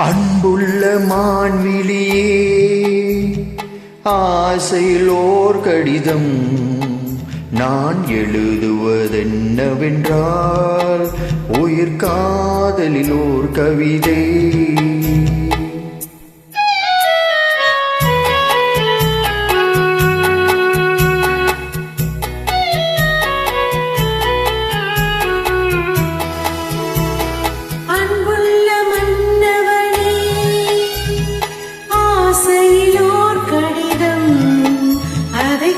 அன்புள்ள மான்விழியே, ஆசையிலோர் கடிதம் நான் எழுதுவதென்னவென்றால் உயிர் காதலிலோர் கவிதை.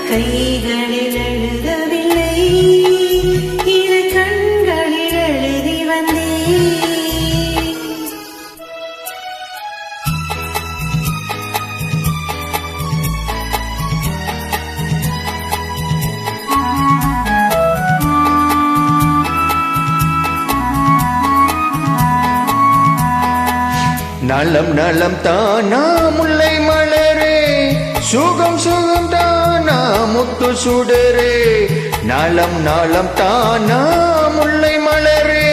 கைகளில் எழுதவில்லை, இரு கண்களில் எழுதி வந்தேன். நலம் நலம் தானா முல்லை மலரே, சுகம் சுகம் தானா முத்து சுடரே. நலம் நலம் தானா முல்லை மலரே,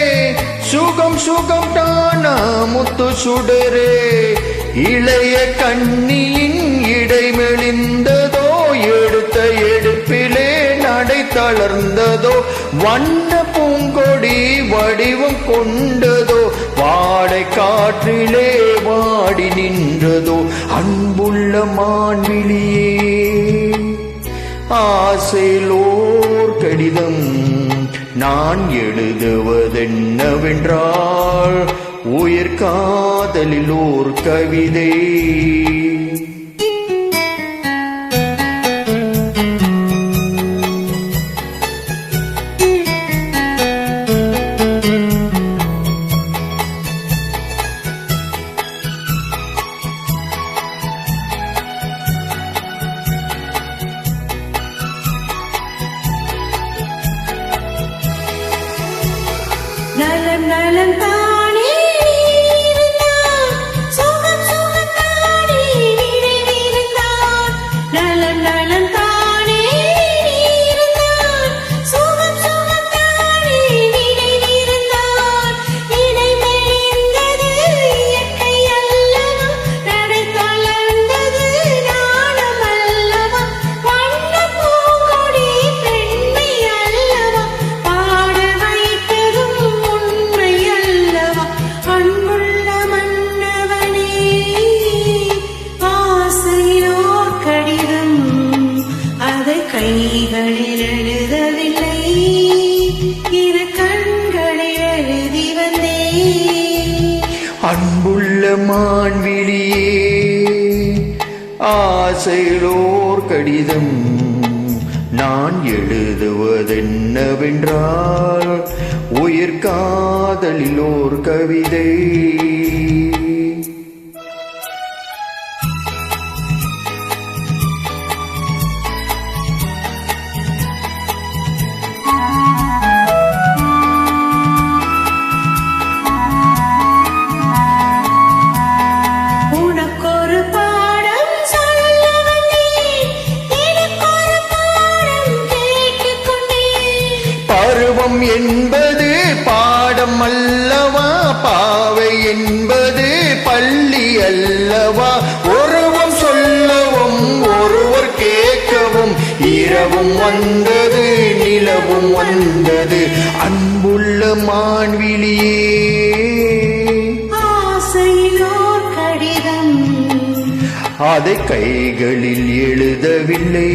சுகம் சுகம் தானா முத்து சுடரே. இளைய கண்ணியின் இடை மெலிந்ததோ, எடுத்த எடுப்பிலே நடை தளர்ந்ததோ. வண்ண பூங்கொடி வடிவம் கொண்டதோ, வாடை காற்றிலே வாடி நின்றதோ. அன்புள்ள மான்விழியே, ஆசையிலோர் கடிதம் நான் எழுதுவதென்னவென்றால் உயிர் காதலிலோர் கவிதை. நலம் நலம் தானே இருந்தான், சுகம் சுகம் தானே நினைவிருந்தான். நலம் நலம் தானே இருந்தான், சுகம் சுகம் தானே நினைவிருந்தான். இடை மெலிந்தது இயற்கை அல்லவா, நடை தளர்ந்தது நாணம் அல்லவா. வண்ண பூங்கொடி பெண்மை அல்லவா, பாட வைத்ததும் உண்மை அல்லவா. அன்புள்ள மன்னவனே, ஆசையோர் கடிதம் அதை கைகளில் எழுதவில்லை, இரு கண்களில் எழுதி வந்தேன். அன்புள்ள மான்விழியே, ஆசையிலோர் கடிதம் நான் எழுதுவதென்னவென்றால் உயிர் காதலிலோர் கவிதை. உனக்கொரு பாடம் சொல்ல வந்தேன், எனக்கொரு பாடம் கேட்டுக்கொண்டேன். பருவம் என்பது பாடம் அல்லவா, பாவை என்பது பள்ளி அல்லவா. ஒருவம் சொல்லவும் ஒருவர் கேட்கவும், இரவும் வந்தது நிலவும் வந்தது. அன்புள்ள மான்விழியே, ஆசையிலோர் கடிதம் அதை கைகளில் எழுதவில்லை,